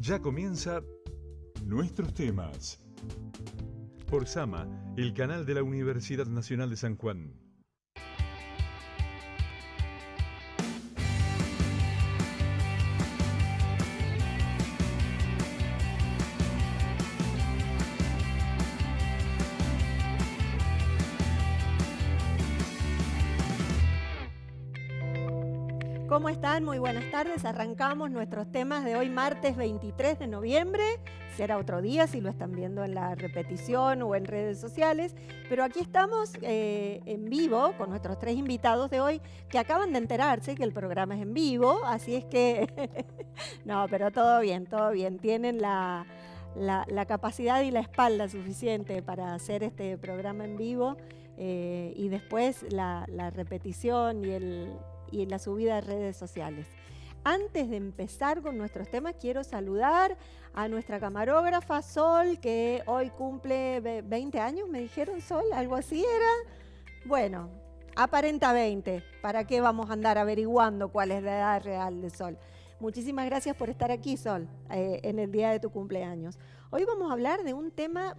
Ya comienza Nuestros Temas. Por Sama, el canal de la Universidad Nacional de San Juan. ¿Cómo están? Muy buenas tardes. Arrancamos nuestros temas de hoy, martes 23 de noviembre. Será otro día si lo están viendo en la repetición o en redes sociales. Pero aquí estamos en vivo con nuestros tres invitados de hoy que acaban de enterarse que el programa es en vivo. Así es que, no, pero todo bien, todo bien. Tienen la capacidad y la espalda suficiente para hacer este programa en vivo y después la repetición y la subida a redes sociales. Antes de empezar con nuestros temas, quiero saludar a nuestra camarógrafa Sol, que hoy cumple 20 años, me dijeron, Sol, algo así era. Bueno, aparenta 20. ¿Para qué vamos a andar averiguando cuál es la edad real de Sol? Muchísimas gracias por estar aquí, Sol, en el día de tu cumpleaños. Hoy vamos a hablar de un tema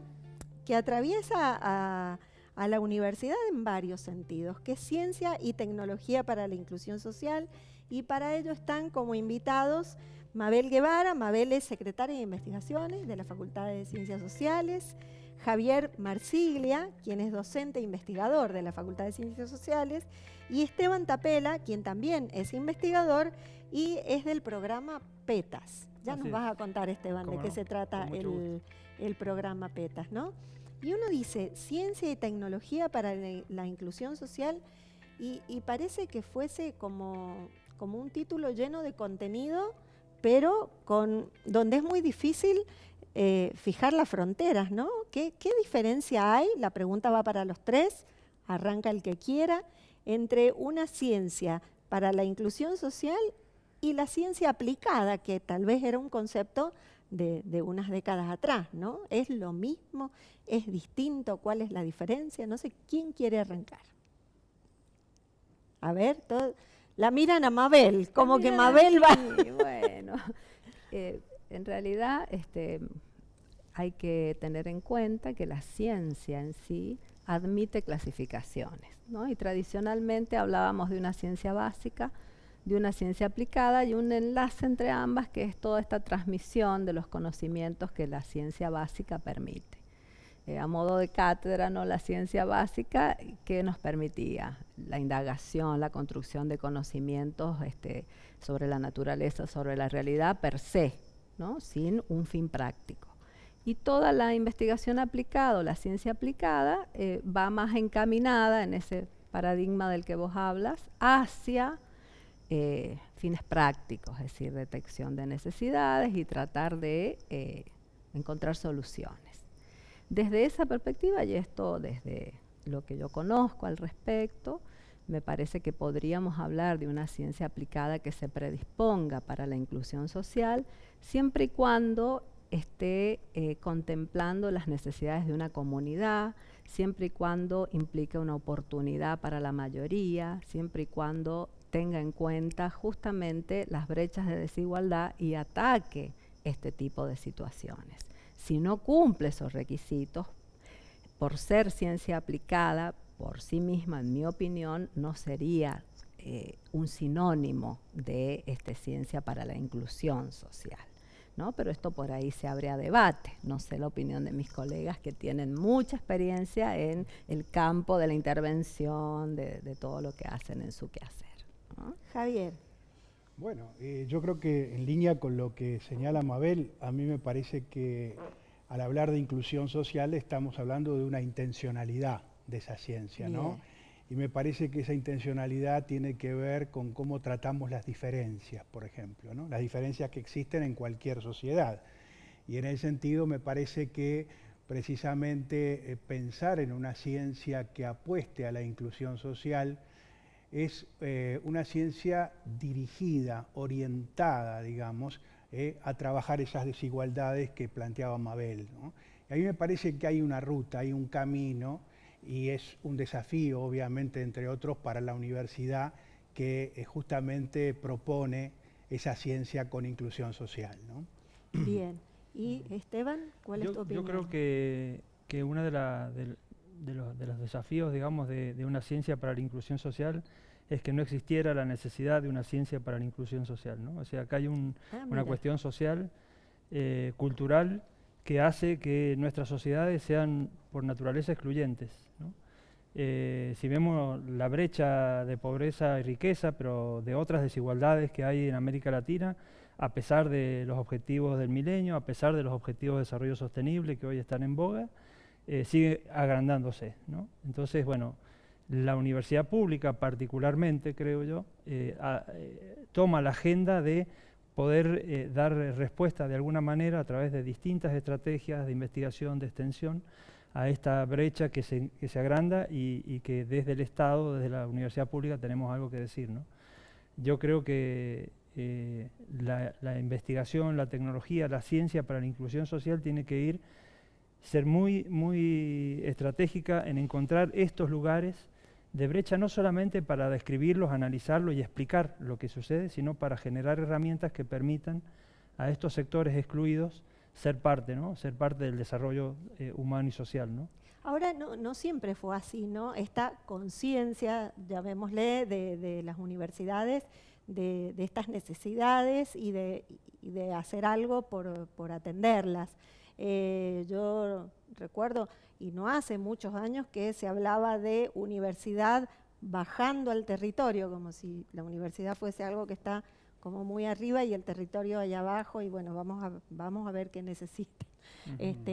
que atraviesa a la universidad en varios sentidos, que es ciencia y tecnología para la inclusión social, y para ello están como invitados Mabel Guevara. Mabel es secretaria de Investigaciones de la Facultad de Ciencias Sociales, Javier Marsiglia, quien es docente e investigador de la Facultad de Ciencias Sociales, y Esteban Tapela, quien también es investigador y es del programa PETAS. Ya nos vas a contar, Esteban, de qué se trata el programa PETAS, ¿no? Y uno dice, ciencia y tecnología para la inclusión social, y parece que fuese como un título lleno de contenido, pero donde es muy difícil fijar las fronteras, ¿no? ¿Qué diferencia hay? La pregunta va para los tres, arranca el que quiera, entre una ciencia para la inclusión social y la ciencia aplicada, que tal vez era un concepto de unas décadas atrás, ¿no? ¿Es lo mismo? ¿Es distinto? ¿Cuál es la diferencia? No sé, ¿quién quiere arrancar? A ver, la miran a Mabel, como que Mabel va... Bueno, en realidad hay que tener en cuenta que la ciencia en sí admite clasificaciones, ¿no? Y tradicionalmente hablábamos de una ciencia básica, de una ciencia aplicada y un enlace entre ambas, que es toda esta transmisión de los conocimientos que la ciencia básica permite. A modo de cátedra, ¿no? La ciencia básica que nos permitía la indagación, la construcción de conocimientos sobre la naturaleza, sobre la realidad per se, ¿no? Sin un fin práctico. Y toda la investigación aplicada, o la ciencia aplicada, va más encaminada en ese paradigma del que vos hablas, hacia fines prácticos, es decir, detección de necesidades y tratar de encontrar soluciones. Desde esa perspectiva, y esto desde lo que yo conozco al respecto, me parece que podríamos hablar de una ciencia aplicada que se predisponga para la inclusión social, siempre y cuando esté contemplando las necesidades de una comunidad, siempre y cuando implique una oportunidad para la mayoría, siempre y cuando tenga en cuenta justamente las brechas de desigualdad y ataque este tipo de situaciones. Si no cumple esos requisitos, por ser ciencia aplicada, por sí misma, en mi opinión, no sería un sinónimo de ciencia para la inclusión social, ¿no? Pero esto por ahí se abre a debate. No sé la opinión de mis colegas que tienen mucha experiencia en el campo de la intervención, de todo lo que hacen en su quehacer, ¿no? Javier. Bueno, yo creo que en línea con lo que señala Mabel, a mí me parece que al hablar de inclusión social estamos hablando de una intencionalidad de esa ciencia, ¿no? Y me parece que esa intencionalidad tiene que ver con cómo tratamos las diferencias, por ejemplo, ¿no? Las diferencias que existen en cualquier sociedad. Y en ese sentido me parece que precisamente pensar en una ciencia que apueste a la inclusión social es una ciencia dirigida, orientada, digamos, a trabajar esas desigualdades que planteaba Mabel, ¿no? Y a mí me parece que hay una ruta, hay un camino, y es un desafío, obviamente, entre otros, para la universidad que justamente propone esa ciencia con inclusión social, ¿no? Bien. Y Esteban, ¿cuál es tu opinión? Yo creo que uno de los desafíos, digamos, de una ciencia para la inclusión social es que no existiera la necesidad de una ciencia para la inclusión social, ¿no? O sea, acá hay una mira. cuestión social, cultural, que hace que nuestras sociedades sean por naturaleza excluyentes, ¿no? Si vemos la brecha de pobreza y riqueza, pero de otras desigualdades que hay en América Latina, a pesar de los objetivos del milenio, a pesar de los objetivos de desarrollo sostenible que hoy están en boga, sigue agrandándose, ¿no? Entonces, bueno, la universidad pública particularmente, creo yo, toma la agenda de poder dar respuesta de alguna manera a través de distintas estrategias de investigación, de extensión, a esta brecha que se agranda y que desde el Estado, desde la universidad pública, tenemos algo que decir, ¿no? Yo creo que la investigación, la tecnología, la ciencia para la inclusión social tiene que ser muy estratégica en encontrar estos lugares de brecha, no solamente para describirlos, analizarlos y explicar lo que sucede, sino para generar herramientas que permitan a estos sectores excluidos ser parte, ¿no? Ser parte del desarrollo humano y social, ¿no? Ahora, no siempre fue así, ¿no? Esta conciencia, llamémosle, de las universidades, de estas necesidades y de hacer algo por atenderlas. Yo recuerdo, y no hace muchos años, que se hablaba de universidad bajando al territorio, como si la universidad fuese algo que está como muy arriba y el territorio allá abajo, y bueno, vamos a ver qué necesita.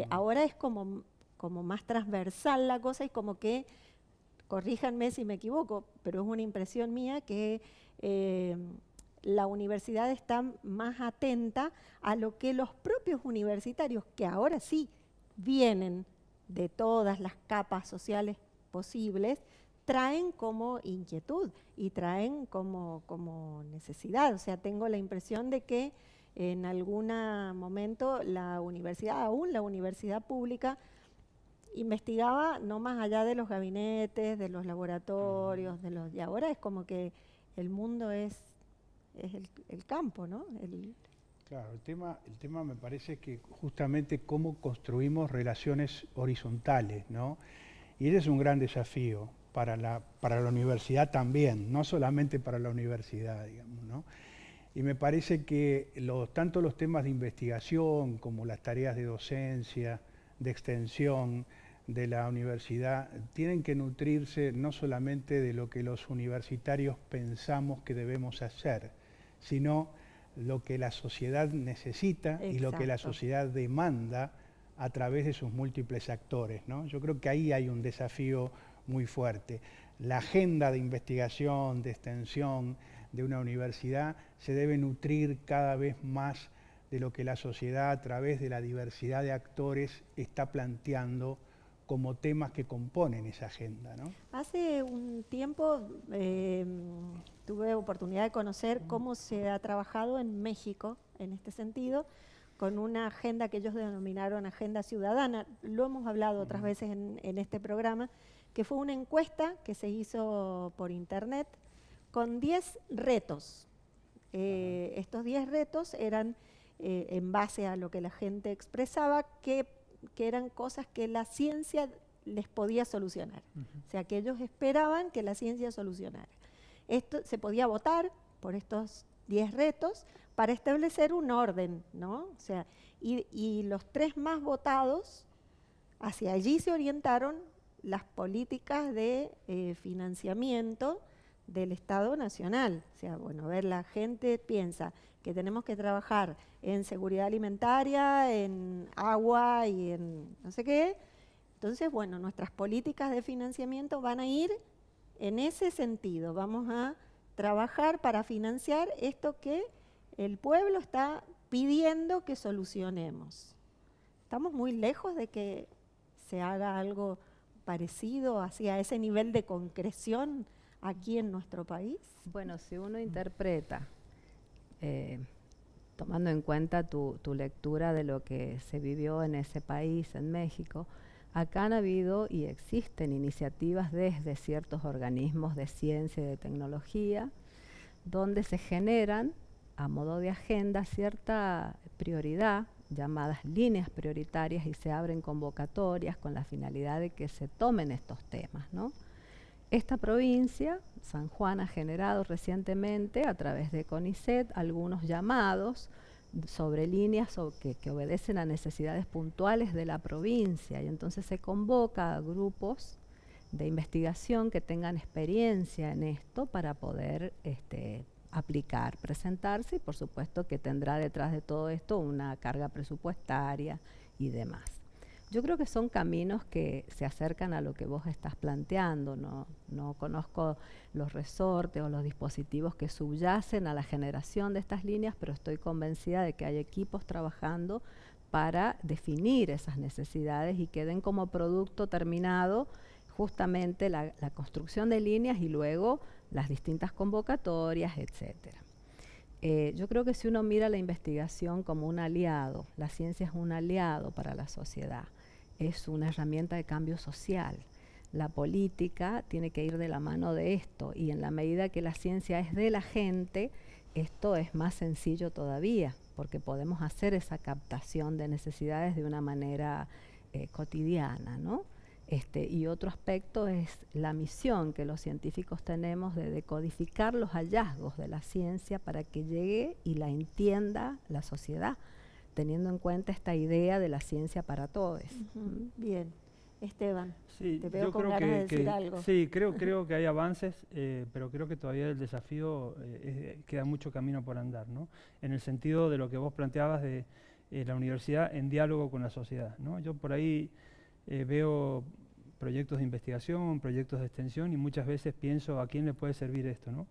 Ahora es como más transversal la cosa y como que, corríjanme si me equivoco, pero es una impresión mía que la universidad está más atenta a lo que los propios universitarios, que ahora sí vienen de todas las capas sociales posibles, traen como inquietud y traen como necesidad. O sea, tengo la impresión de que en algún momento la universidad, aún la universidad pública, investigaba no más allá de los gabinetes, de los laboratorios, y ahora es como que el mundo es el campo, ¿no? Claro, el tema me parece que justamente cómo construimos relaciones horizontales, ¿no? Y ese es un gran desafío para la universidad también, no solamente para la universidad, digamos, ¿no? Y me parece que tanto los temas de investigación como las tareas de docencia, de extensión de la universidad, tienen que nutrirse no solamente de lo que los universitarios pensamos que debemos hacer, sino lo que la sociedad necesita. Exacto. Y lo que la sociedad demanda a través de sus múltiples actores, ¿no? Yo creo que ahí hay un desafío muy fuerte. La agenda de investigación, de extensión de una universidad se debe nutrir cada vez más de lo que la sociedad a través de la diversidad de actores está planteando como temas que componen esa agenda, ¿no? Hace un tiempo tuve oportunidad de conocer cómo se ha trabajado en México en este sentido, con una agenda que ellos denominaron Agenda Ciudadana. Lo hemos hablado otras veces en este programa, que fue una encuesta que se hizo por internet con 10 retos. Estos 10 retos eran en base a lo que la gente expresaba, que eran cosas que la ciencia les podía solucionar. O sea, que ellos esperaban que la ciencia solucionara. Esto se podía votar por estos 10 retos para establecer un orden, ¿no? O sea, y los 3 más votados, hacia allí se orientaron las políticas de financiamiento del Estado Nacional. O sea, bueno, a ver, la gente piensa que tenemos que trabajar en seguridad alimentaria, en agua y en no sé qué. Entonces, bueno, nuestras políticas de financiamiento van a ir en ese sentido. Vamos a trabajar para financiar esto que el pueblo está pidiendo que solucionemos. Estamos muy lejos de que se haga algo parecido hacia ese nivel de concreción aquí en nuestro país. Bueno, si uno interpreta, tomando en cuenta tu lectura de lo que se vivió en ese país, en México, acá han habido y existen iniciativas desde ciertos organismos de ciencia y de tecnología donde se generan a modo de agenda cierta prioridad, llamadas líneas prioritarias, y se abren convocatorias con la finalidad de que se tomen estos temas, ¿no? Esta provincia, San Juan, ha generado recientemente a través de CONICET algunos llamados sobre líneas que obedecen a necesidades puntuales de la provincia, y entonces se convoca a grupos de investigación que tengan experiencia en esto para poder aplicar, presentarse, y por supuesto que tendrá detrás de todo esto una carga presupuestaria y demás. Yo creo que son caminos que se acercan a lo que vos estás planteando. No conozco los resortes o los dispositivos que subyacen a la generación de estas líneas, pero estoy convencida de que hay equipos trabajando para definir esas necesidades y que den como producto terminado justamente la construcción de líneas y luego las distintas convocatorias, etcétera. Yo creo que si uno mira la investigación como un aliado, la ciencia es un aliado para la sociedad, es una herramienta de cambio social. La política tiene que ir de la mano de esto, y en la medida que la ciencia es de la gente, esto es más sencillo todavía, porque podemos hacer esa captación de necesidades de una manera cotidiana, ¿no? Y otro aspecto es la misión que los científicos tenemos de decodificar los hallazgos de la ciencia para que llegue y la entienda la sociedad, teniendo en cuenta esta idea de la ciencia para todos. Bien. Esteban, Sí, te veo yo con creo ganas de decir algo. Sí, creo que hay avances, pero creo que todavía el desafío queda mucho camino por andar, ¿no? En el sentido de lo que vos planteabas de la universidad en diálogo con la sociedad, ¿no? Yo por ahí veo proyectos de investigación, proyectos de extensión, y muchas veces pienso a quién le puede servir esto, ¿no?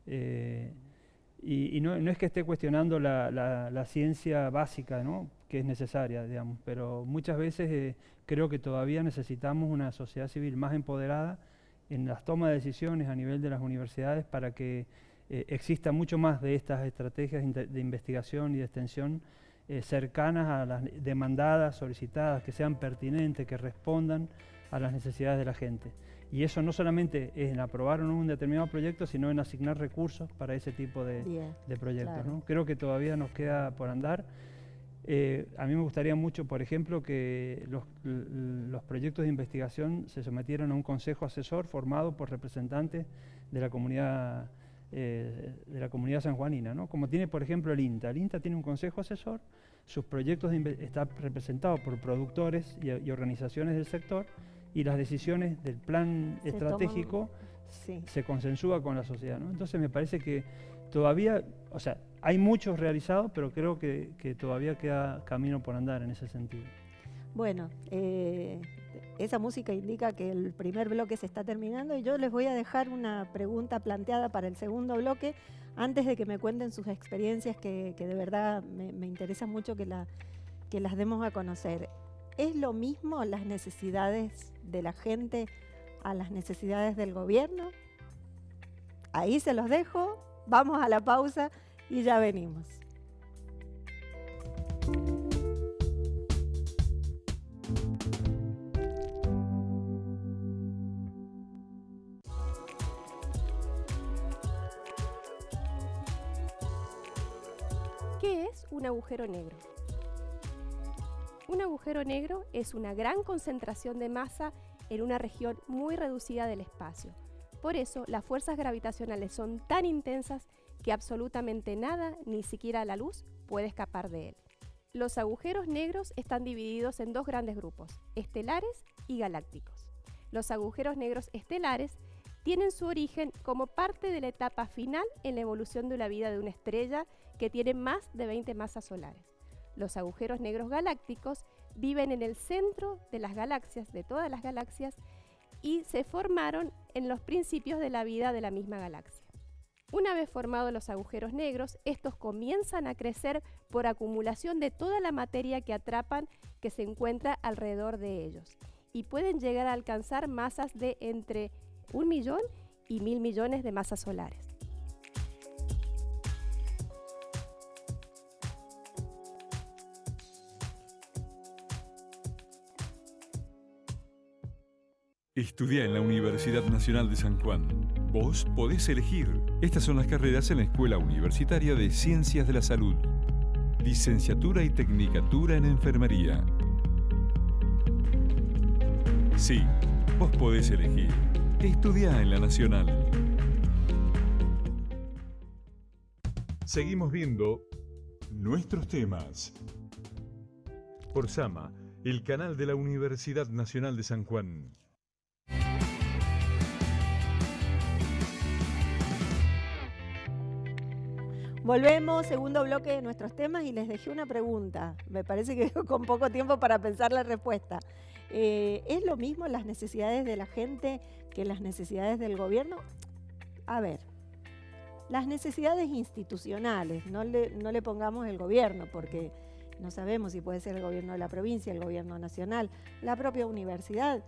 Y no es que esté cuestionando la ciencia básica, ¿no?, que es necesaria, digamos, pero muchas veces creo que todavía necesitamos una sociedad civil más empoderada en las tomas de decisiones a nivel de las universidades para que exista mucho más de estas estrategias de investigación y de extensión cercanas a las demandadas, solicitadas, que sean pertinentes, que respondan a las necesidades de la gente. Y eso no solamente es en aprobar o no un determinado proyecto, sino en asignar recursos para ese tipo de proyectos, claro. ¿no? Creo que todavía nos queda por andar. A mí me gustaría mucho, por ejemplo, que los proyectos de investigación se sometieran a un consejo asesor formado por representantes de la comunidad sanjuanina, ¿no? Como tiene, por ejemplo, el INTA. El INTA tiene un consejo asesor, sus proyectos están representados por productores y organizaciones del sector, y las decisiones del plan estratégico se consensúa con la sociedad, ¿no? Entonces me parece que todavía, o sea, hay muchos realizados, pero creo que todavía queda camino por andar en ese sentido. Bueno, esa música indica que el primer bloque se está terminando, y yo les voy a dejar una pregunta planteada para el segundo bloque, antes de que me cuenten sus experiencias, que de verdad me interesa mucho que las demos a conocer. ¿Es lo mismo las necesidades de la gente a las necesidades del gobierno? Ahí se los dejo, vamos a la pausa y ya venimos. ¿Qué es un agujero negro? Un agujero negro es una gran concentración de masa en una región muy reducida del espacio. Por eso, las fuerzas gravitacionales son tan intensas que absolutamente nada, ni siquiera la luz, puede escapar de él. Los agujeros negros están divididos en dos grandes grupos, estelares y galácticos. Los agujeros negros estelares tienen su origen como parte de la etapa final en la evolución de la vida de una estrella que tiene más de 20 masas solares. Los agujeros negros galácticos viven en el centro de las galaxias, de todas las galaxias, y se formaron en los principios de la vida de la misma galaxia. Una vez formados los agujeros negros, estos comienzan a crecer por acumulación de toda la materia que atrapan que se encuentra alrededor de ellos, y pueden llegar a alcanzar masas de entre 1 millón y 1000 millones de masas solares. Estudia en la Universidad Nacional de San Juan. Vos podés elegir. Estas son las carreras en la Escuela Universitaria de Ciencias de la Salud. Licenciatura y Tecnicatura en Enfermería. Sí, vos podés elegir. Estudiá en la Nacional. Seguimos viendo nuestros temas. Por Sama, el canal de la Universidad Nacional de San Juan. Volvemos, segundo bloque de nuestros temas y les dejé una pregunta. Me parece que con poco tiempo para pensar la respuesta. ¿Es lo mismo las necesidades de la gente que las necesidades del gobierno? A ver, las necesidades institucionales, no le pongamos el gobierno porque no sabemos si puede ser el gobierno de la provincia, el gobierno nacional, la propia universidad.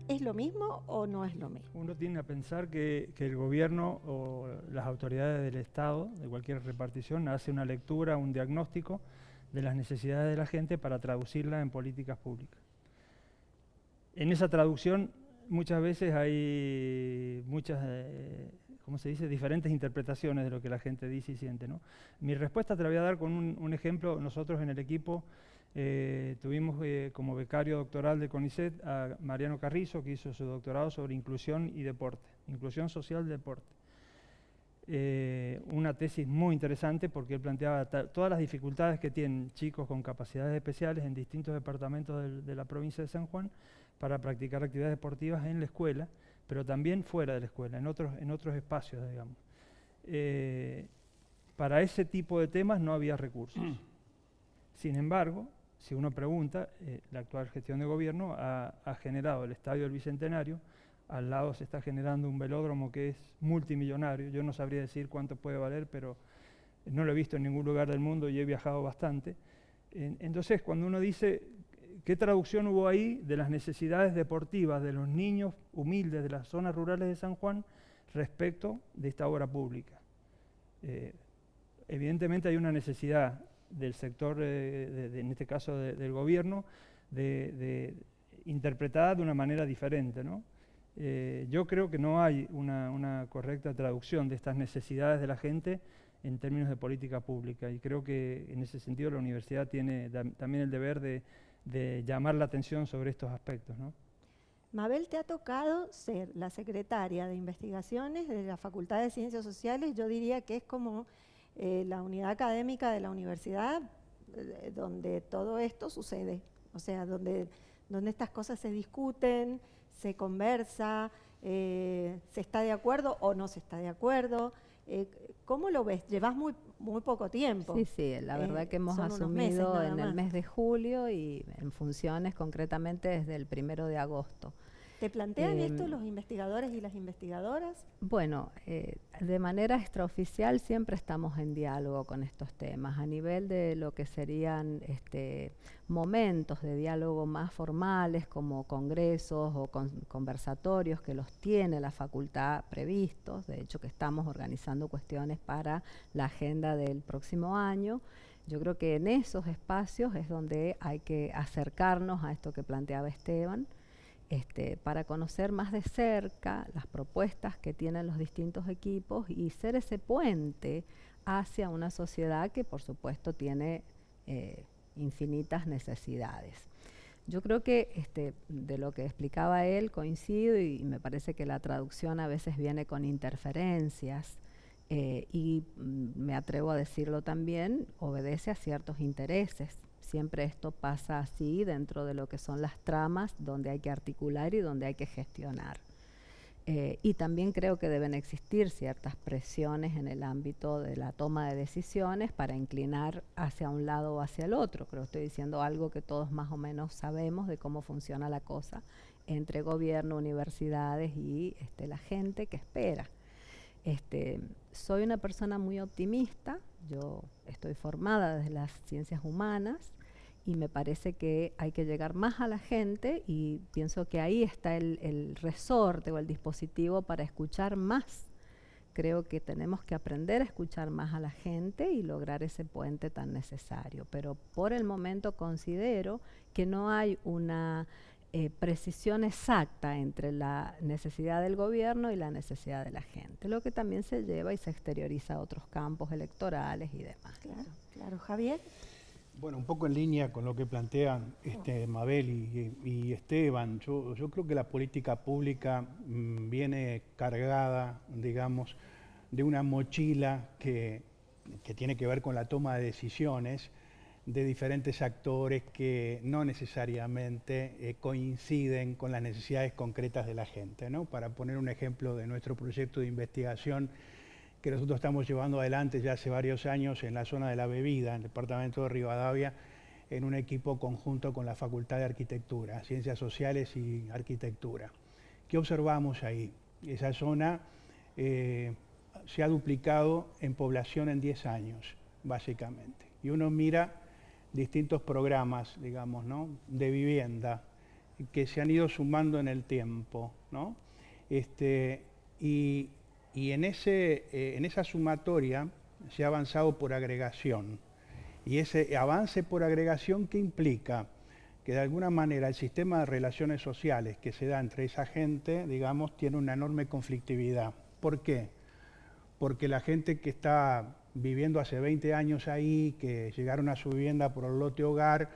¿Es lo mismo o no es lo mismo? Uno tiende a pensar que el gobierno o las autoridades del Estado, de cualquier repartición, hace una lectura, un diagnóstico de las necesidades de la gente para traducirla en políticas públicas. En esa traducción muchas veces hay muchas, ¿cómo se dice?, diferentes interpretaciones de lo que la gente dice y siente, ¿no? Mi respuesta te la voy a dar con un ejemplo. Nosotros en el equipo tuvimos como becario doctoral de CONICET a Mariano Carrizo, que hizo su doctorado sobre inclusión y deporte, inclusión social y deporte. Una tesis muy interesante porque él planteaba todas las dificultades que tienen chicos con capacidades especiales en distintos departamentos de la provincia de San Juan para practicar actividades deportivas en la escuela, pero también fuera de la escuela, en otros espacios, digamos. Para ese tipo de temas no había recursos. Sin embargo, si uno pregunta, la actual gestión de gobierno ha generado el Estadio del Bicentenario. Al lado se está generando un velódromo que es multimillonario. Yo no sabría decir cuánto puede valer, pero no lo he visto en ningún lugar del mundo y he viajado bastante. Entonces, cuando uno dice, ¿qué traducción hubo ahí de las necesidades deportivas de los niños humildes de las zonas rurales de San Juan respecto de esta obra pública? Evidentemente hay una necesidad del sector, en este caso del gobierno, de interpretada de una manera diferente, ¿no? Yo creo que no hay una correcta traducción de estas necesidades de la gente en términos de política pública, y creo que en ese sentido la universidad tiene también el deber de llamar la atención sobre estos aspectos, ¿no? Mabel, te ha tocado ser la secretaria de investigaciones de la Facultad de Ciencias Sociales. Yo diría que es como la unidad académica de la universidad donde todo esto sucede, o sea, donde estas cosas se discuten, se conversa, se está de acuerdo o no se está de acuerdo. ¿Cómo lo ves? Llevas muy poco tiempo. Sí, la verdad que hemos asumido en el mes de julio y en funciones concretamente desde el 1 de agosto. ¿Te plantean esto los investigadores y las investigadoras? Bueno, de manera extraoficial siempre estamos en diálogo con estos temas. A nivel de lo que serían momentos de diálogo más formales, como congresos o conversatorios que los tiene la facultad previstos, de hecho que estamos organizando cuestiones para la agenda del próximo año. Yo creo que en esos espacios es donde hay que acercarnos a esto que planteaba Esteban, para conocer más de cerca las propuestas que tienen los distintos equipos y ser ese puente hacia una sociedad que por supuesto tiene infinitas necesidades. Yo creo que de lo que explicaba él coincido y me parece que la traducción a veces viene con interferencias y me atrevo a decirlo también, obedece a ciertos intereses. Siempre esto pasa así dentro de lo que son las tramas donde hay que articular y donde hay que gestionar. Y también creo que deben existir ciertas presiones en el ámbito de la toma de decisiones para inclinar hacia un lado o hacia el otro. Creo que estoy diciendo algo que todos más o menos sabemos de cómo funciona la cosa entre gobierno, universidades y la gente que espera. Soy una persona muy optimista, yo estoy formada desde las ciencias humanas y me parece que hay que llegar más a la gente y pienso que ahí está el resorte o el dispositivo para escuchar más. Creo que tenemos que aprender a escuchar más a la gente y lograr ese puente tan necesario, pero por el momento considero que no hay una precisión exacta entre la necesidad del gobierno y la necesidad de la gente, lo que también se lleva y se exterioriza a otros campos electorales y demás. Claro, claro. Javier. Bueno, un poco en línea con lo que plantean Mabel y Esteban, yo creo que la política pública viene cargada, digamos, de una mochila que tiene que ver con la toma de decisiones de diferentes actores que no necesariamente coinciden con las necesidades concretas de la gente, ¿no? Para poner un ejemplo de nuestro proyecto de investigación que nosotros estamos llevando adelante ya hace varios años en la zona de la bebida, en el departamento de Rivadavia, en un equipo conjunto con la Facultad de Arquitectura, Ciencias Sociales y Arquitectura. ¿Qué observamos ahí? Esa zona se ha duplicado en población en 10 años, básicamente. Y uno mira distintos programas, digamos, ¿no?, de vivienda que se han ido sumando en el tiempo, ¿no? Y en esa sumatoria se ha avanzado por agregación. Y ese avance por agregación, ¿qué implica? Que de alguna manera el sistema de relaciones sociales que se da entre esa gente, digamos, tiene una enorme conflictividad. ¿Por qué? Porque la gente que está viviendo hace 20 años ahí, que llegaron a su vivienda por el lote hogar,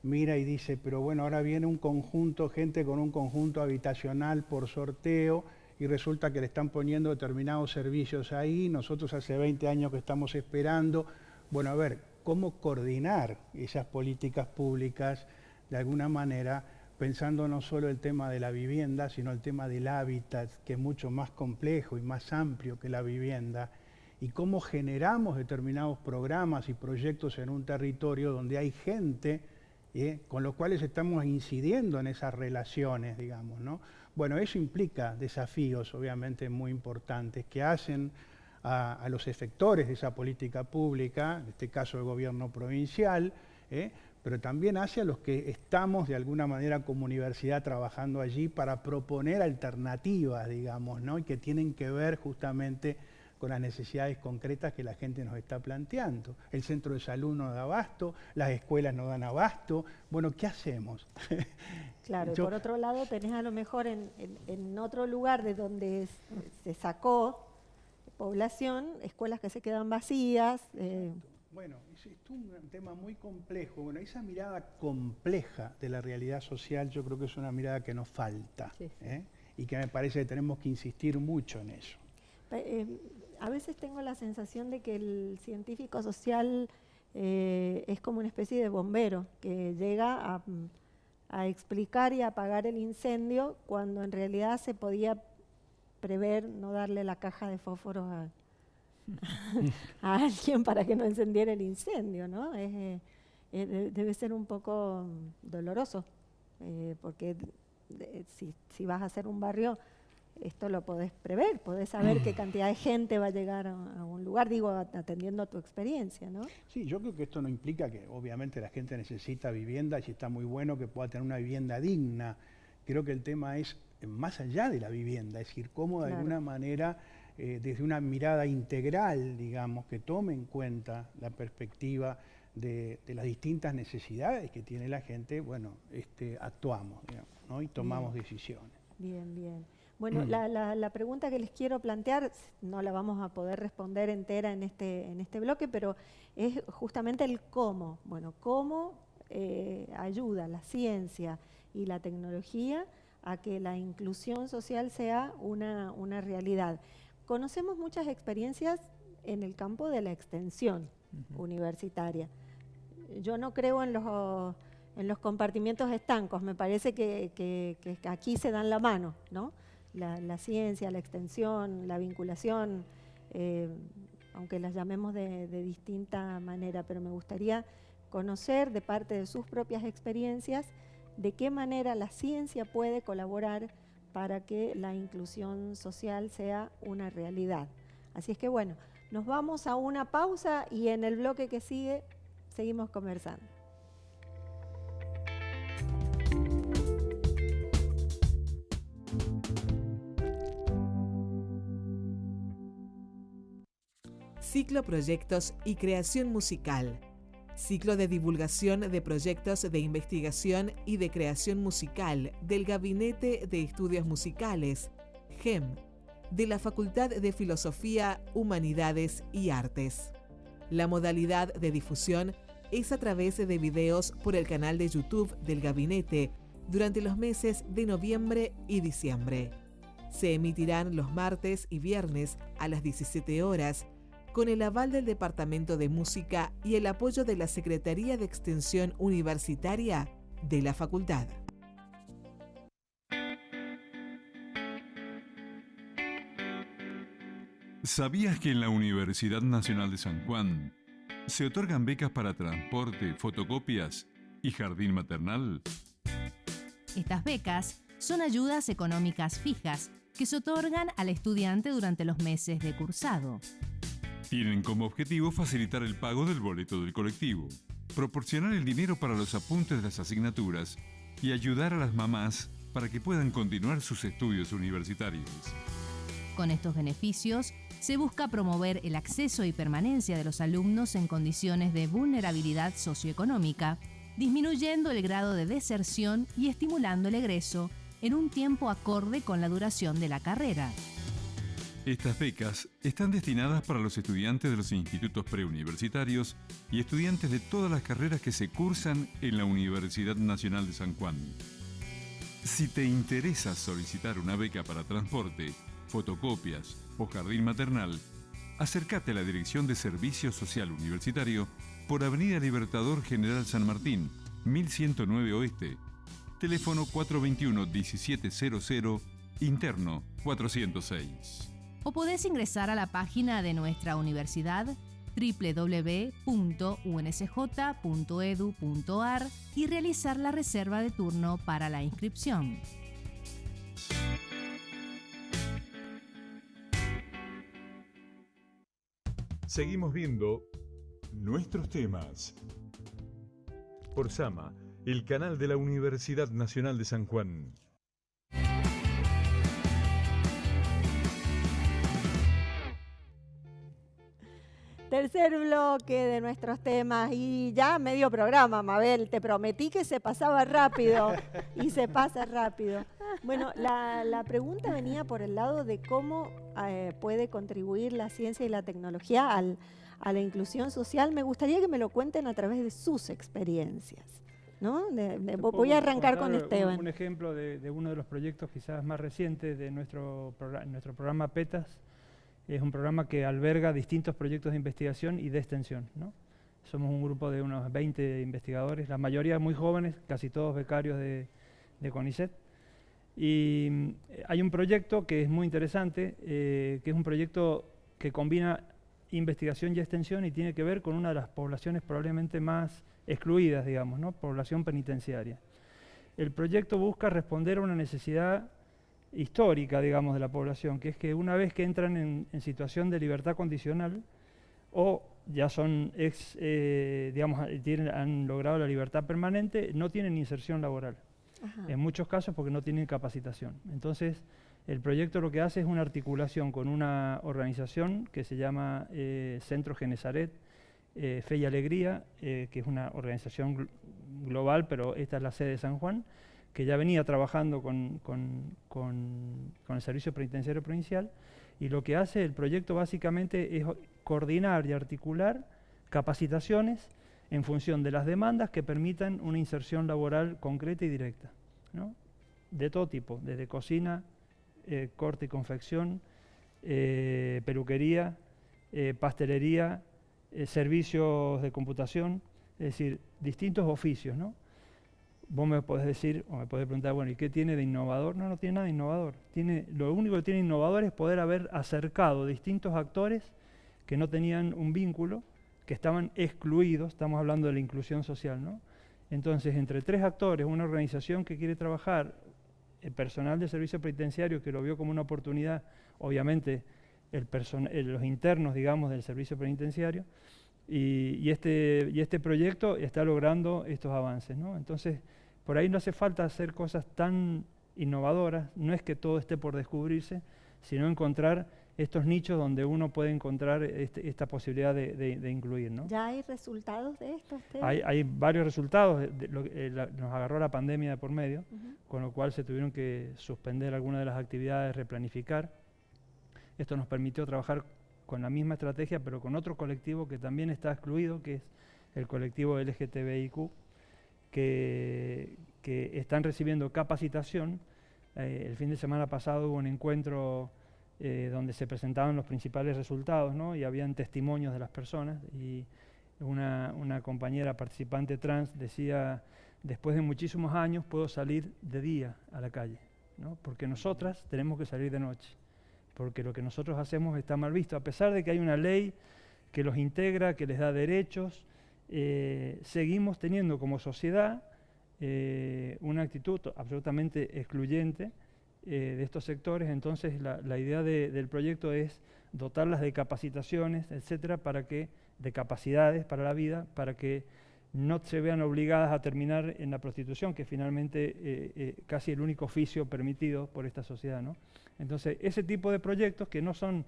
mira y dice, pero bueno, ahora viene un conjunto, gente con un conjunto habitacional por sorteo, y resulta que le están poniendo determinados servicios ahí, nosotros hace 20 años que estamos esperando. Bueno, a ver, ¿cómo coordinar esas políticas públicas de alguna manera, pensando no solo el tema de la vivienda, sino el tema del hábitat, que es mucho más complejo y más amplio que la vivienda, y cómo generamos determinados programas y proyectos en un territorio donde hay gente, con los cuales estamos incidiendo en esas relaciones, digamos, ¿no? Bueno, eso implica desafíos obviamente muy importantes que hacen a los efectores de esa política pública, en este caso el gobierno provincial, pero también hace a los que estamos de alguna manera como universidad trabajando allí para proponer alternativas, digamos, ¿no?, y que tienen que ver justamente con las necesidades concretas que la gente nos está planteando. El centro de salud no da abasto, las escuelas no dan abasto. Bueno, ¿qué hacemos? Claro, y por otro lado tenés a lo mejor en otro lugar de donde se sacó población, escuelas que se quedan vacías. Bueno, es un tema muy complejo. Bueno, esa mirada compleja de la realidad social yo creo que es una mirada que nos falta, sí. Y que me parece que tenemos que insistir mucho en eso. A veces tengo la sensación de que el científico social es como una especie de bombero que llega a explicar y apagar el incendio cuando en realidad se podía prever no darle la caja de fósforos a alguien para que no encendiera el incendio, ¿no? Debe ser un poco doloroso, porque si vas a hacer un barrio, esto lo podés prever, podés saber qué cantidad de gente va a llegar a un lugar, digo, atendiendo a tu experiencia, ¿no? Sí, yo creo que esto no implica que obviamente la gente necesita vivienda y está muy bueno que pueda tener una vivienda digna. Creo que el tema es más allá de la vivienda, es decir, cómo de alguna manera, desde una mirada integral, digamos, que tome en cuenta la perspectiva de las distintas necesidades que tiene la gente, bueno, actuamos, digamos, ¿no?, y tomamos decisiones. Bien, bien. Bueno, la pregunta que les quiero plantear, no la vamos a poder responder entera en este bloque, pero es justamente el cómo. Bueno, cómo ayuda la ciencia y la tecnología a que la inclusión social sea una realidad. Conocemos muchas experiencias en el campo de la extensión universitaria. Yo no creo en los compartimientos estancos, me parece que aquí se dan la mano, ¿no? La ciencia, la extensión, la vinculación, aunque las llamemos de distinta manera, pero me gustaría conocer de parte de sus propias experiencias de qué manera la ciencia puede colaborar para que la inclusión social sea una realidad. Así es que bueno, nos vamos a una pausa y en el bloque que sigue seguimos conversando. Ciclo Proyectos y Creación Musical. Ciclo de divulgación de proyectos de investigación y de creación musical del Gabinete de Estudios Musicales, GEM, de la Facultad de Filosofía, Humanidades y Artes. La modalidad de difusión es a través de videos por el canal de YouTube del Gabinete durante los meses de noviembre y diciembre. Se emitirán los martes y viernes a las 17 horas con el aval del Departamento de Música y el apoyo de la Secretaría de Extensión Universitaria de la Facultad. ¿Sabías que en la Universidad Nacional de San Juan se otorgan becas para transporte, fotocopias y jardín maternal? Estas becas son ayudas económicas fijas que se otorgan al estudiante durante los meses de cursado. Tienen como objetivo facilitar el pago del boleto del colectivo, proporcionar el dinero para los apuntes de las asignaturas y ayudar a las mamás para que puedan continuar sus estudios universitarios. Con estos beneficios, se busca promover el acceso y permanencia de los alumnos en condiciones de vulnerabilidad socioeconómica, disminuyendo el grado de deserción y estimulando el egreso en un tiempo acorde con la duración de la carrera. Estas becas están destinadas para los estudiantes de los institutos preuniversitarios y estudiantes de todas las carreras que se cursan en la Universidad Nacional de San Juan. Si te interesa solicitar una beca para transporte, fotocopias o jardín maternal, acércate a la Dirección de Servicio Social Universitario por Avenida Libertador General San Martín, 1109 Oeste, teléfono 421-1700, interno 406. O podés ingresar a la página de nuestra universidad www.unsj.edu.ar y realizar la reserva de turno para la inscripción. Seguimos viendo nuestros temas por Sama, el canal de la Universidad Nacional de San Juan. Tercer bloque de nuestros temas y ya medio programa, Mabel. Te prometí que se pasaba rápido y se pasa rápido. Bueno, la pregunta venía por el lado de cómo puede contribuir la ciencia y la tecnología a la inclusión social. Me gustaría que me lo cuenten a través de sus experiencias, ¿no? Voy a arrancar con Esteban. Un ejemplo de uno de los proyectos quizás más recientes de nuestro programa PETAS. Es un programa que alberga distintos proyectos de investigación y de extensión, ¿no? Somos un grupo de unos 20 investigadores, la mayoría muy jóvenes, casi todos becarios de CONICET. Y hay un proyecto que es muy interesante, que es un proyecto que combina investigación y extensión y tiene que ver con una de las poblaciones probablemente más excluidas, digamos, ¿no? Población penitenciaria. El proyecto busca responder a una necesidad histórica, digamos, de la población, que es que una vez que entran en situación de libertad condicional o ya son han logrado la libertad permanente, no tienen inserción laboral. Ajá. En muchos casos porque no tienen capacitación. Entonces, el proyecto lo que hace es una articulación con una organización que se llama Centro Genesaret, Fe y Alegría, que es una organización global, pero esta es la sede de San Juan, que ya venía trabajando con el Servicio Penitenciario Provincial, y lo que hace el proyecto básicamente es coordinar y articular capacitaciones en función de las demandas que permitan una inserción laboral concreta y directa, ¿no? De todo tipo, desde cocina, corte y confección, peluquería, pastelería, servicios de computación, es decir, distintos oficios, ¿no? Vos me podés decir, o me podés preguntar, bueno, ¿y qué tiene de innovador? No, no tiene nada de innovador. Lo único que tiene innovador es poder haber acercado distintos actores que no tenían un vínculo, que estaban excluidos, estamos hablando de la inclusión social, ¿no? Entonces, entre tres actores, una organización que quiere trabajar, el personal del servicio penitenciario que lo vio como una oportunidad, obviamente los internos, digamos, del servicio penitenciario, y este proyecto está logrando estos avances, ¿no? Entonces, por ahí no hace falta hacer cosas tan innovadoras, no es que todo esté por descubrirse, sino encontrar estos nichos donde uno puede encontrar esta posibilidad de incluir, ¿no? ¿Ya hay resultados de esto? Hay varios resultados, nos agarró la pandemia de por medio, con lo cual se tuvieron que suspender algunas de las actividades, replanificar. Esto nos permitió trabajar con la misma estrategia, pero con otro colectivo que también está excluido, que es el colectivo LGTBIQ, que están recibiendo capacitación. El fin de semana pasado hubo un encuentro donde se presentaban los principales resultados, ¿no? Y habían testimonios de las personas, y una compañera participante trans decía: después de muchísimos años puedo salir de día a la calle, ¿no? Porque nosotras tenemos que salir de noche, porque lo que nosotros hacemos está mal visto, a pesar de que hay una ley que los integra, que les da derechos. Seguimos teniendo como sociedad una actitud absolutamente excluyente de estos sectores. Entonces la idea del proyecto es dotarlas de capacitaciones, etcétera, de capacidades para la vida, para que no se vean obligadas a terminar en la prostitución, que es finalmente casi el único oficio permitido por esta sociedad, ¿no? Entonces, ese tipo de proyectos, que no son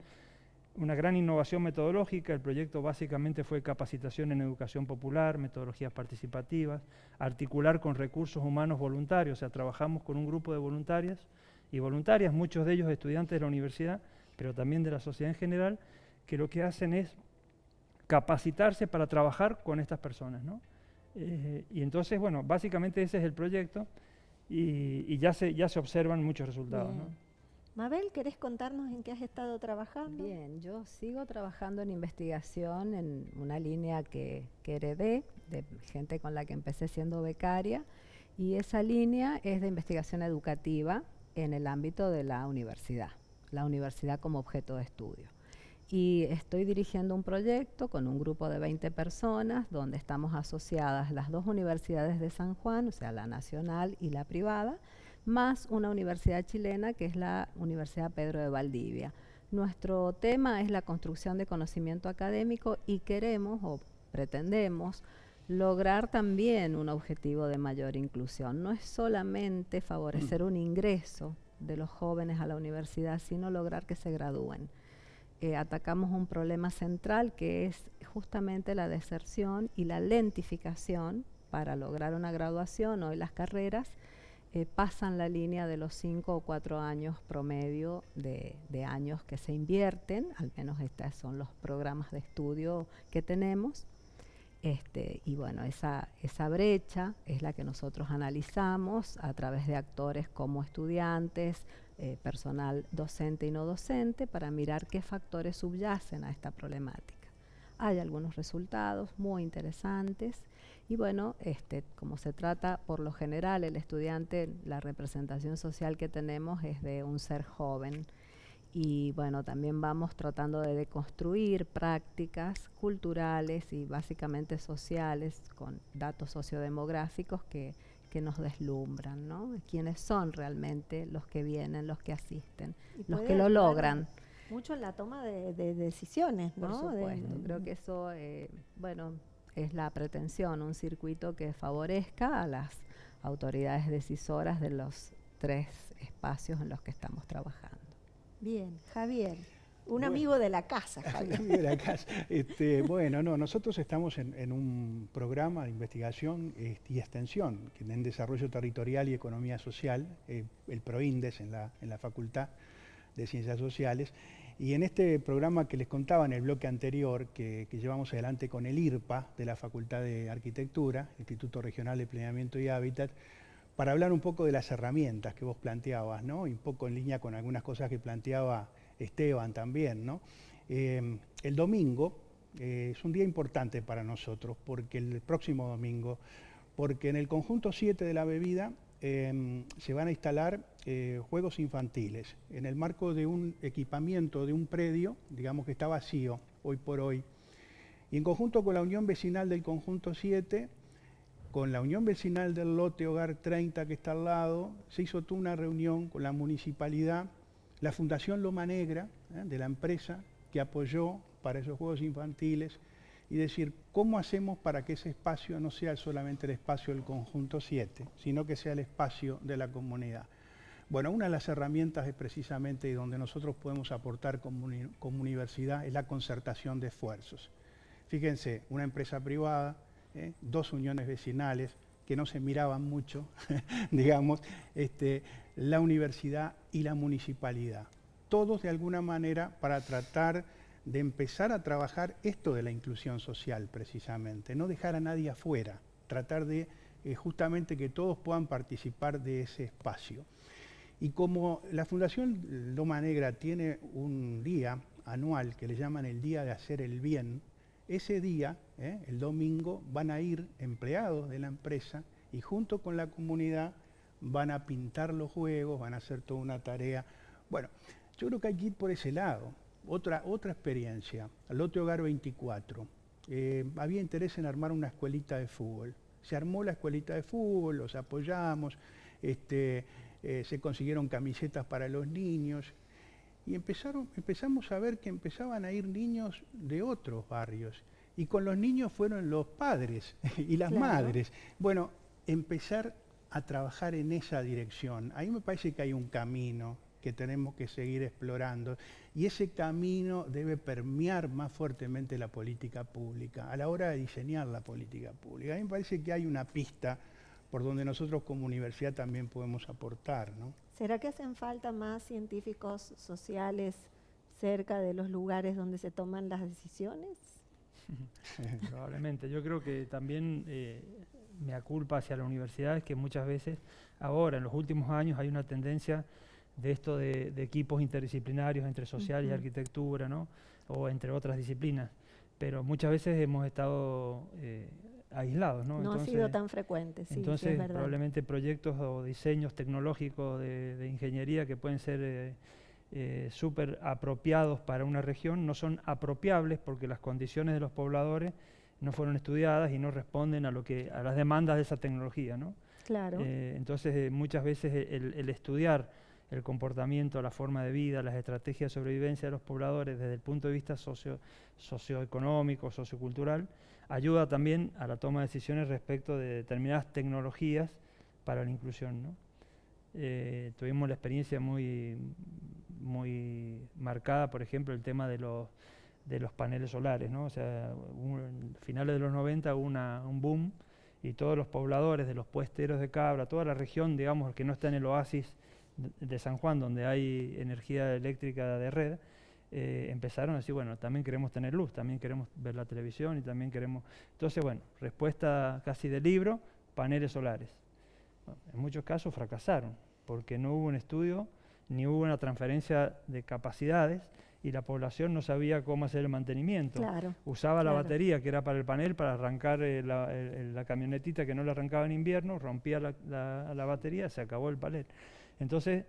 una gran innovación metodológica, el proyecto básicamente fue capacitación en educación popular, metodologías participativas, articular con recursos humanos voluntarios. O sea, trabajamos con un grupo de voluntarias y voluntarias, muchos de ellos estudiantes de la universidad, pero también de la sociedad en general, que lo que hacen es capacitarse para trabajar con estas personas, ¿no? Y entonces, bueno, básicamente ese es el proyecto, y ya se observan muchos resultados, ¿no? Mabel, ¿querés contarnos en qué has estado trabajando? Bien, yo sigo trabajando en investigación en una línea que heredé de gente con la que empecé siendo becaria, y esa línea es de investigación educativa en el ámbito de la universidad como objeto de estudio. Y estoy dirigiendo un proyecto con un grupo de 20 personas, donde estamos asociadas las dos universidades de San Juan, o sea, la nacional y la privada, más una universidad chilena, que es la Universidad Pedro de Valdivia. Nuestro tema es la construcción de conocimiento académico, y queremos o pretendemos lograr también un objetivo de mayor inclusión. No es solamente favorecer un ingreso de los jóvenes a la universidad, sino lograr que se gradúen. Atacamos un problema central, que es justamente la deserción y la lentificación para lograr una graduación. Hoy las carreras pasan la línea de los 5 o 4 años promedio de años que se invierten, al menos estos son los programas de estudio que tenemos. Y bueno, esa brecha es la que nosotros analizamos a través de actores como estudiantes, personal docente y no docente, para mirar qué factores subyacen a esta problemática. Hay algunos resultados muy interesantes, y bueno, como se trata por lo general, el estudiante, la representación social que tenemos es de un ser joven, y bueno, también vamos tratando de deconstruir prácticas culturales y básicamente sociales con datos sociodemográficos que nos deslumbran, ¿no? ¿Quiénes son realmente los que vienen, los que asisten, los que lo logran? Mucho en la toma de decisiones, ¿no? Por supuesto, creo que eso, bueno, es la pretensión, un circuito que favorezca a las autoridades decisoras de los 3 espacios en los que estamos trabajando. Bien, Javier, amigo de la casa, Javier. Amigo de la casa. Bueno, nosotros estamos en un programa de investigación y extensión en desarrollo territorial y economía social, el PROINDES en la Facultad de Ciencias Sociales. Y en este programa que les contaba en el bloque anterior, que llevamos adelante con el IRPA de la Facultad de Arquitectura, Instituto Regional de Planeamiento y Hábitat, para hablar un poco de las herramientas que vos planteabas, ¿no? Y un poco en línea con algunas cosas que planteaba Esteban también, ¿no? El domingo es un día importante para nosotros, porque el próximo domingo, porque en el conjunto 7 de la bebida se van a instalar juegos infantiles en el marco de un equipamiento de un predio, digamos que está vacío hoy por hoy, y en conjunto con la Unión Vecinal del Conjunto 7, con la Unión Vecinal del Lote Hogar 30 que está al lado, se hizo toda una reunión con la municipalidad, la Fundación Loma Negra, de la empresa que apoyó para esos juegos infantiles, y decir, ¿cómo hacemos para que ese espacio no sea solamente el espacio del Conjunto 7, sino que sea el espacio de la comunidad? Bueno, una de las herramientas es precisamente donde nosotros podemos aportar como universidad es la concertación de esfuerzos. Fíjense, una empresa privada, 2 uniones vecinales que no se miraban mucho, digamos, la universidad y la municipalidad. Todos de alguna manera para tratar de empezar a trabajar esto de la inclusión social precisamente, no dejar a nadie afuera, tratar de justamente que todos puedan participar de ese espacio. Y como la Fundación Loma Negra tiene un día anual que le llaman el Día de Hacer el Bien, ese día, el domingo, van a ir empleados de la empresa y junto con la comunidad van a pintar los juegos, van a hacer toda una tarea. Bueno, yo creo que hay que ir por ese lado. Otra experiencia, Lote Hogar 24. Había interés en armar una escuelita de fútbol. Se armó la escuelita de fútbol, los apoyamos, se consiguieron camisetas para los niños y empezamos a ver que empezaban a ir niños de otros barrios y con los niños fueron los padres y las madres. Bueno, empezar a trabajar en esa dirección. Ahí me parece que hay un camino que tenemos que seguir explorando y ese camino debe permear más fuertemente la política pública a la hora de diseñar la política pública. A mí me parece que hay una pista por donde nosotros como universidad también podemos aportar, ¿no? ¿Será que hacen falta más científicos sociales cerca de los lugares donde se toman las decisiones? Probablemente. Yo creo que también mea culpa hacia la universidad es que muchas veces, ahora en los últimos años, hay una tendencia de esto de equipos interdisciplinarios entre social y arquitectura, ¿no? O entre otras disciplinas. Pero muchas veces hemos estado aislados, ¿no? No ha sido tan frecuente, sí, entonces, sí, es verdad. Probablemente proyectos o diseños tecnológicos de ingeniería que pueden ser súper apropiados para una región no son apropiables porque las condiciones de los pobladores no fueron estudiadas y no responden a las demandas de esa tecnología, ¿no? Claro. Entonces, muchas veces el estudiar el comportamiento, la forma de vida, las estrategias de sobrevivencia de los pobladores desde el punto de vista socioeconómico, sociocultural, ayuda también a la toma de decisiones respecto de determinadas tecnologías para la inclusión, ¿no? Tuvimos la experiencia muy marcada, por ejemplo, el tema de los paneles solares, ¿no? O sea, a finales de los 90 hubo un boom y todos los pobladores de los puesteros de Cabra, toda la región, digamos, que no está en el oasis de San Juan, donde hay energía eléctrica de red, empezaron a decir, bueno, también queremos tener luz, también queremos ver la televisión y también queremos... Entonces, bueno, respuesta casi de libro, paneles solares. Bueno, en muchos casos fracasaron, porque no hubo un estudio, ni hubo una transferencia de capacidades y la población no sabía cómo hacer el mantenimiento. Claro, usaba la batería, que era para el panel, para arrancar la camionetita que no le arrancaba en invierno, rompía la batería, se acabó el panel. Entonces,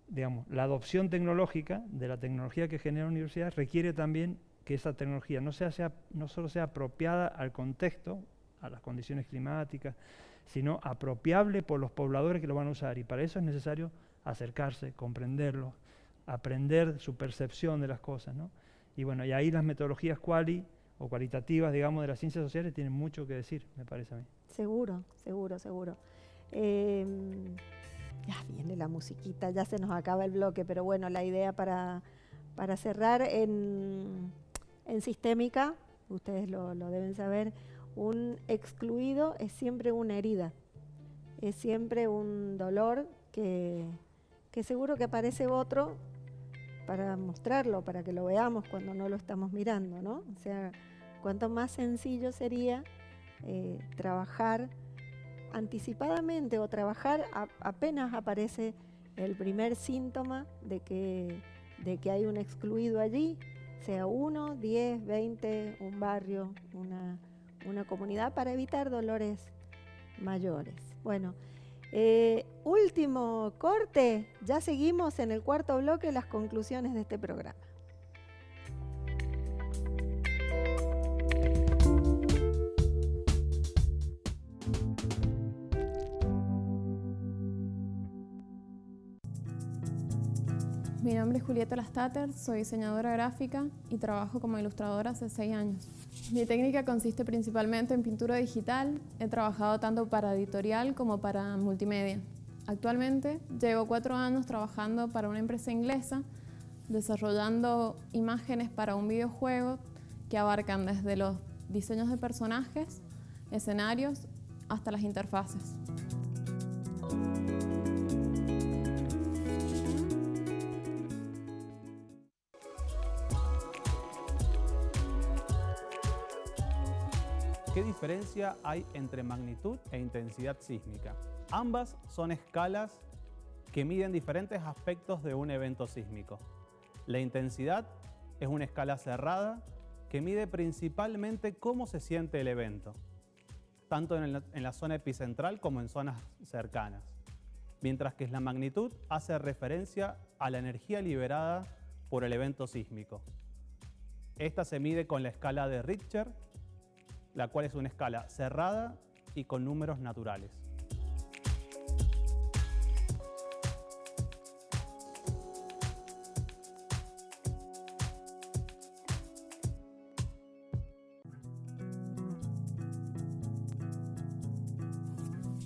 digamos, la adopción tecnológica de la tecnología que genera la universidad requiere también que esa tecnología no solo sea apropiada al contexto, a las condiciones climáticas, sino apropiable por los pobladores que lo van a usar. Y para eso es necesario acercarse, comprenderlo, aprender su percepción de las cosas, ¿no? Y bueno, y ahí las metodologías o cualitativas, digamos, de las ciencias sociales tienen mucho que decir, me parece a mí. Seguro, seguro, seguro. Ya viene la musiquita, ya se nos acaba el bloque, pero bueno, la idea para cerrar en sistémica, ustedes lo deben saber, un excluido es siempre una herida, es siempre un dolor que seguro que aparece otro para mostrarlo, para que lo veamos cuando no lo estamos mirando, ¿no? O sea, cuanto más sencillo sería trabajar anticipadamente o trabajar apenas aparece el primer síntoma de que hay un excluido allí, sea 1, 10, 20, un barrio, una comunidad, para evitar dolores mayores. Bueno, último corte, ya seguimos en el cuarto bloque, las conclusiones de este programa. Mi nombre es Julieta Lastater, soy diseñadora gráfica y trabajo como ilustradora hace 6 años. Mi técnica consiste principalmente en pintura digital. He trabajado tanto para editorial como para multimedia. Actualmente llevo 4 años trabajando para una empresa inglesa, desarrollando imágenes para un videojuego que abarcan desde los diseños de personajes, escenarios, hasta las interfaces. ¿Qué diferencia hay entre magnitud e intensidad sísmica? Ambas son escalas que miden diferentes aspectos de un evento sísmico. La intensidad es una escala cerrada que mide principalmente cómo se siente el evento, tanto en la zona epicentral como en zonas cercanas, mientras que la magnitud hace referencia a la energía liberada por el evento sísmico. Esta se mide con la escala de Richter, la cual es una escala cerrada y con números naturales.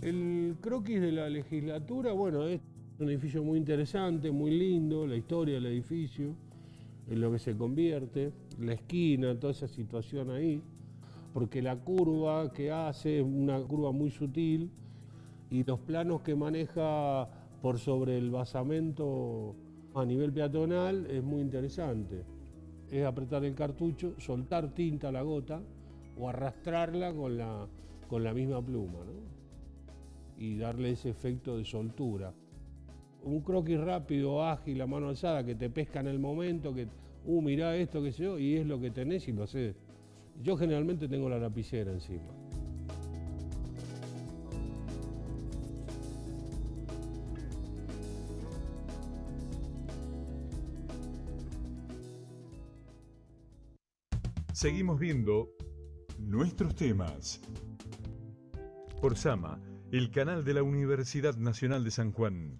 El croquis de la legislatura, bueno, es un edificio muy interesante, muy lindo, la historia del edificio, en lo que se convierte, la esquina, toda esa situación ahí, porque la curva que hace es una curva muy sutil y los planos que maneja por sobre el basamento a nivel peatonal es muy interesante. Es apretar el cartucho, soltar tinta a la gota o arrastrarla con la misma pluma, ¿no? Y darle ese efecto de soltura. Un croquis rápido, ágil, a mano alzada, que te pesca en el momento, que, mirá esto, qué sé yo, y es lo que tenés y lo haces. Yo generalmente tengo la lapicera encima. Seguimos viendo nuestros temas por Sama, el canal de la Universidad Nacional de San Juan.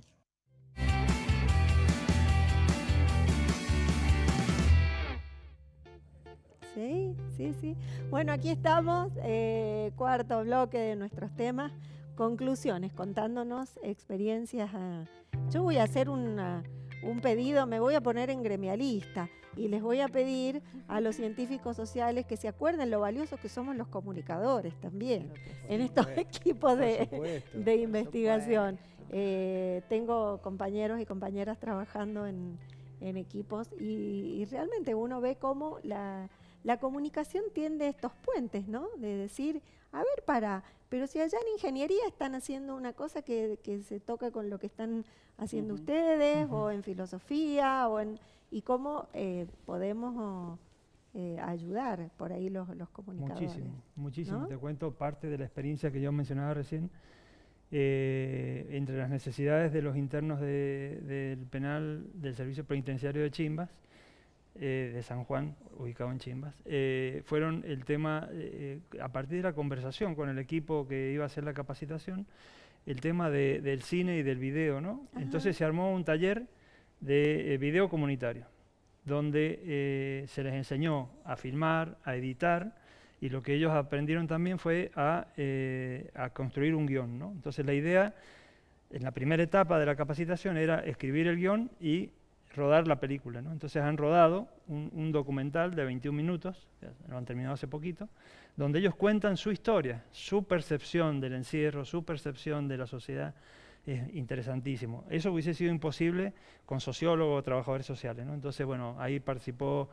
Sí. Bueno, aquí estamos, cuarto bloque de nuestros temas, conclusiones, contándonos experiencias. Yo voy a hacer un pedido, me voy a poner en gremialista y les voy a pedir a los científicos sociales que se acuerden lo valiosos que somos los comunicadores también en estos equipos de investigación. Tengo compañeros y compañeras trabajando en equipos y realmente uno ve cómo la comunicación tiende estos puentes, ¿no? De decir, a ver, pero si allá en ingeniería están haciendo una cosa que se toca con lo que están haciendo ustedes, o en filosofía, y cómo podemos ayudar por ahí los comunicadores. Muchísimo. ¿No? Te cuento parte de la experiencia que yo mencionaba recién. Entre las necesidades de los internos del penal del Servicio Penitenciario de Chimbas, de San Juan, ubicado en Chimbas, fueron el tema, a partir de la conversación con el equipo que iba a hacer la capacitación, el tema del cine y del video, ¿no? Entonces se armó un taller de video comunitario, donde se les enseñó a filmar, a editar, y lo que ellos aprendieron también fue a construir un guión, ¿no? Entonces la idea, en la primera etapa de la capacitación, era escribir el guión y rodar la película, ¿no? Entonces han rodado un documental de 21 minutos, lo han terminado hace poquito, donde ellos cuentan su historia, su percepción del encierro, su percepción de la sociedad. Es interesantísimo. Eso hubiese sido imposible con sociólogos o trabajadores sociales, ¿no? Entonces, bueno, ahí participó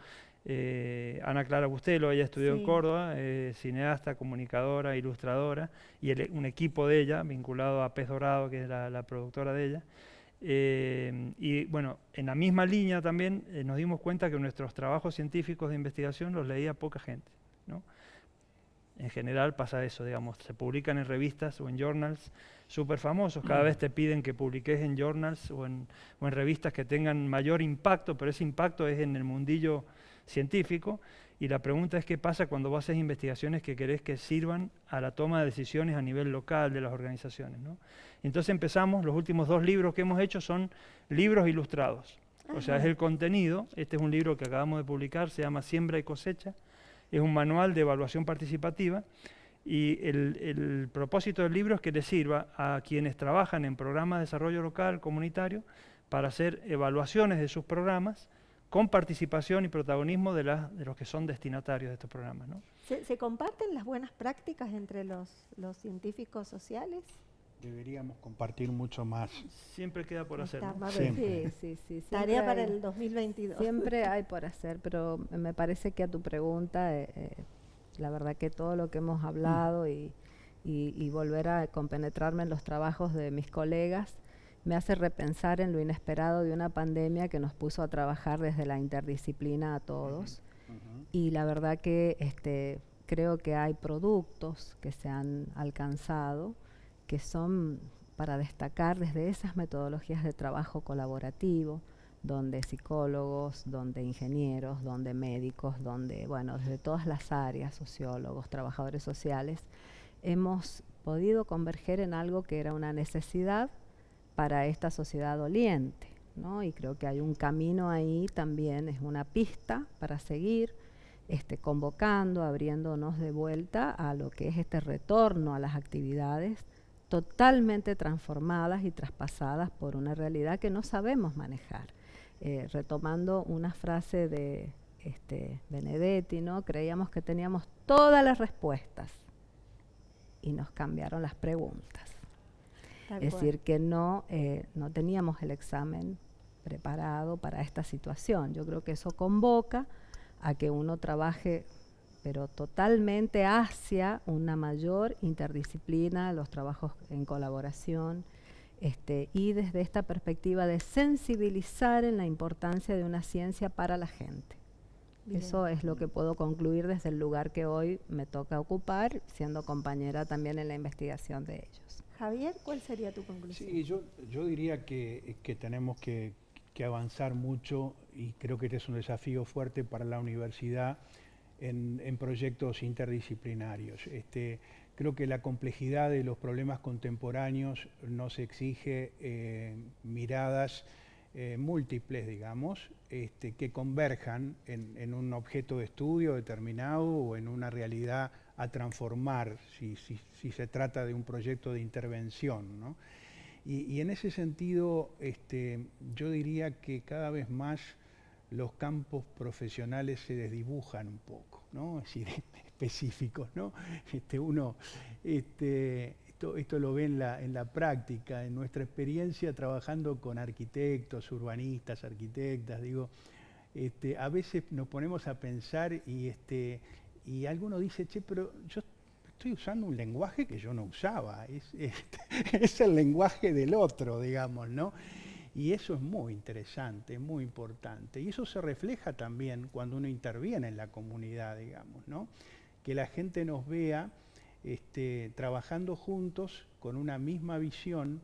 Ana Clara Bustelo, ella estudió en Córdoba, cineasta, comunicadora, ilustradora, y un equipo de ella, vinculado a Pez Dorado, que es la productora de ella. Y bueno, en la misma línea también nos dimos cuenta que nuestros trabajos científicos de investigación los leía poca gente, ¿no? En general pasa eso, digamos, se publican en revistas o en journals súper famosos, cada vez te piden que publiques en journals o en revistas que tengan mayor impacto, pero ese impacto es en el mundillo científico, y la pregunta es qué pasa cuando vos haces investigaciones que querés que sirvan a la toma de decisiones a nivel local de las organizaciones, ¿no? Entonces empezamos, los últimos 2 libros que hemos hecho son libros ilustrados, o sea, es el contenido. Este es un libro que acabamos de publicar, se llama Siembra y Cosecha, es un manual de evaluación participativa, Y el propósito del libro es que le sirva a quienes trabajan en programas de desarrollo local, comunitario, para hacer evaluaciones de sus programas con participación y protagonismo de los que son destinatarios de estos programas, ¿no? ¿Se comparten las buenas prácticas entre los científicos sociales? Deberíamos compartir mucho más. Siempre queda por hacer, ¿no? Sí. Tarea para el 2022. Siempre hay por hacer, pero me parece que a tu pregunta, la verdad que todo lo que hemos hablado y volver a compenetrarme en los trabajos de mis colegas me hace repensar en lo inesperado de una pandemia que nos puso a trabajar desde la interdisciplina a todos. Y la verdad que creo que hay productos que se han alcanzado que son para destacar desde esas metodologías de trabajo colaborativo, donde psicólogos, donde ingenieros, donde médicos, donde, bueno, desde todas las áreas, sociólogos, trabajadores sociales, hemos podido converger en algo que era una necesidad para esta sociedad doliente, ¿no? Y creo que hay un camino ahí también, es una pista para seguir convocando, abriéndonos de vuelta a lo que es este retorno a las actividades totalmente transformadas y traspasadas por una realidad que no sabemos manejar. Retomando una frase de Benedetti, ¿no? Creíamos que teníamos todas las respuestas y nos cambiaron las preguntas. Es decir, que no teníamos el examen preparado para esta situación. Yo creo que eso convoca a que uno trabaje, pero totalmente hacia una mayor interdisciplina, los trabajos en colaboración, y desde esta perspectiva de sensibilizar en la importancia de una ciencia para la gente. Bien. Eso es lo que puedo concluir desde el lugar que hoy me toca ocupar, siendo compañera también en la investigación de ellos. Javier, ¿cuál sería tu conclusión? Sí, yo diría que tenemos que avanzar mucho, y creo que este es un desafío fuerte para la universidad en proyectos interdisciplinarios. Creo que la complejidad de los problemas contemporáneos nos exige miradas múltiples, digamos, que converjan en un objeto de estudio determinado o en una realidad a transformar, si se trata de un proyecto de intervención, ¿no? Y en ese sentido, yo diría que cada vez más los campos profesionales se desdibujan un poco, ¿no? Es decir, específicos, ¿no? Esto lo ve en la práctica, en nuestra experiencia trabajando con arquitectos, urbanistas, arquitectas, digo, a veces nos ponemos a pensar y alguno dice, che, pero yo estoy usando un lenguaje que yo no usaba, es el lenguaje del otro, digamos, ¿no? Y eso es muy interesante, muy importante. Y eso se refleja también cuando uno interviene en la comunidad, digamos, ¿no? Que la gente nos vea trabajando juntos con una misma visión,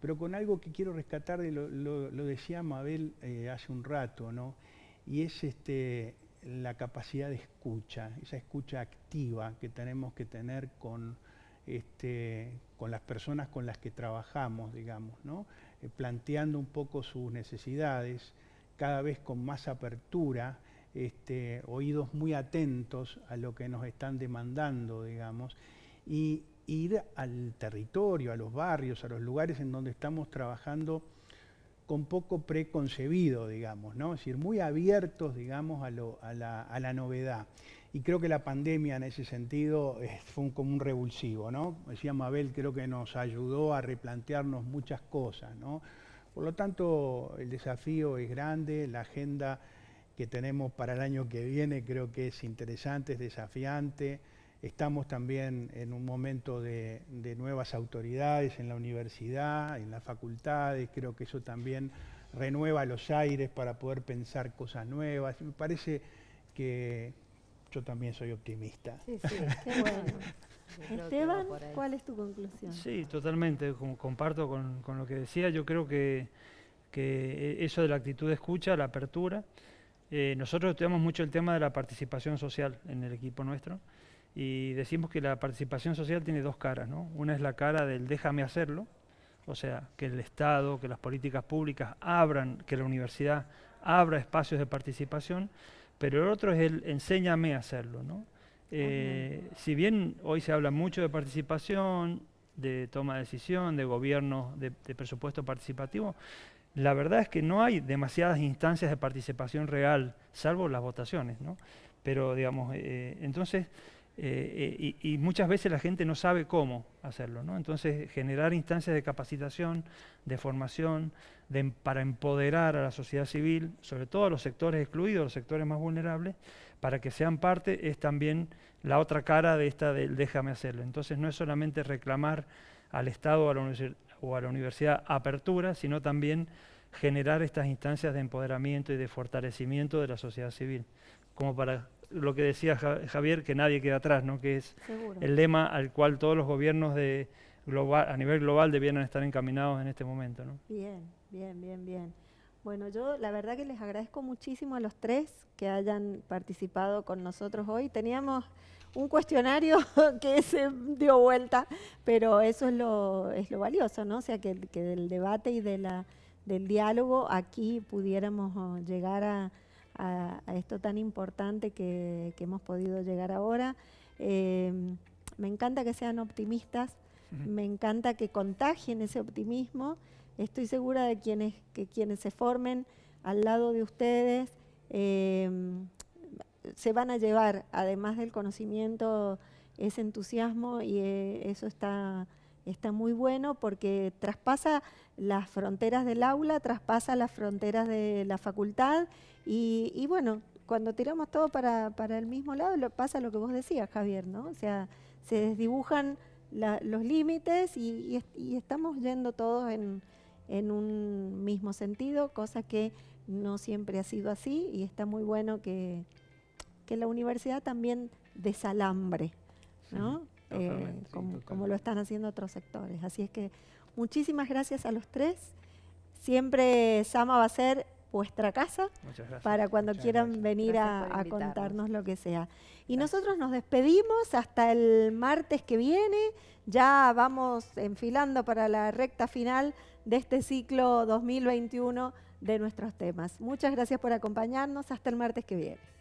pero con algo que quiero rescatar, lo decía Mabel hace un rato, ¿no? Y es la capacidad de escucha, esa escucha activa que tenemos que tener con las personas con las que trabajamos, digamos, ¿no? Planteando un poco sus necesidades, cada vez con más apertura, oídos muy atentos a lo que nos están demandando, digamos, y ir al territorio, a los barrios, a los lugares en donde estamos trabajando con poco preconcebido, digamos, ¿no? Es decir, muy abiertos, digamos, a la novedad. Y creo que la pandemia en ese sentido fue como un revulsivo, ¿no? Decía Mabel, creo que nos ayudó a replantearnos muchas cosas, ¿no? Por lo tanto, el desafío es grande, la agenda que tenemos para el año que viene creo que es interesante, es desafiante. Estamos también en un momento de nuevas autoridades en la universidad, en las facultades, creo que eso también renueva los aires para poder pensar cosas nuevas. Me parece que yo también soy optimista. Sí, qué bueno. Esteban, ¿cuál es tu conclusión? Sí, totalmente, comparto con lo que decía. Yo creo que eso de la actitud de escucha, la apertura. Nosotros estudiamos mucho el tema de la participación social en el equipo nuestro y decimos que la participación social tiene dos caras, ¿no? Una es la cara del déjame hacerlo, o sea, que el Estado, que las políticas públicas abran, que la universidad abra espacios de participación, pero el otro es el enséñame a hacerlo, ¿no? Si bien hoy se habla mucho de participación, de toma de decisión, de gobierno, de presupuesto participativo, la verdad es que no hay demasiadas instancias de participación real, salvo las votaciones, ¿no? Pero, digamos, entonces, y muchas veces la gente no sabe cómo hacerlo, ¿no? Entonces, generar instancias de capacitación, de formación, para empoderar a la sociedad civil, sobre todo a los sectores excluidos, los sectores más vulnerables, para que sean parte, es también la otra cara de esta del déjame hacerlo. Entonces, no es solamente reclamar al Estado o a la universidad apertura, sino también generar estas instancias de empoderamiento y de fortalecimiento de la sociedad civil, como para lo que decía Javier, que nadie queda atrás, ¿no? Que es el lema al cual todos los gobiernos a nivel global debieran estar encaminados en este momento, ¿no? Bien, bien, bien, bien. Bueno, yo la verdad que les agradezco muchísimo a los tres que hayan participado con nosotros hoy. Teníamos un cuestionario que se dio vuelta, pero eso es lo valioso, ¿no? O sea, que del debate y del diálogo aquí pudiéramos llegar a esto tan importante que hemos podido llegar ahora. Me encanta que sean optimistas, me encanta que contagien ese optimismo. Estoy segura de que quienes se formen al lado de ustedes se van a llevar, además del conocimiento, ese entusiasmo, y eso está muy bueno porque traspasa las fronteras del aula, traspasa las fronteras de la facultad y bueno, cuando tiramos todo para el mismo lado pasa lo que vos decías, Javier, ¿no? O sea, se desdibujan los límites y estamos yendo todos en un mismo sentido, cosa que no siempre ha sido así, y está muy bueno que la universidad también desalambre, ¿no? Como lo están haciendo otros sectores. Así es que muchísimas gracias a los tres. Siempre Sama va a ser vuestra casa para cuando quieran venir a contarnos lo que sea. Y nosotros nos despedimos hasta el martes que viene. Ya vamos enfilando para la recta final de este ciclo 2021 de nuestros temas. Muchas gracias por acompañarnos. Hasta el martes que viene.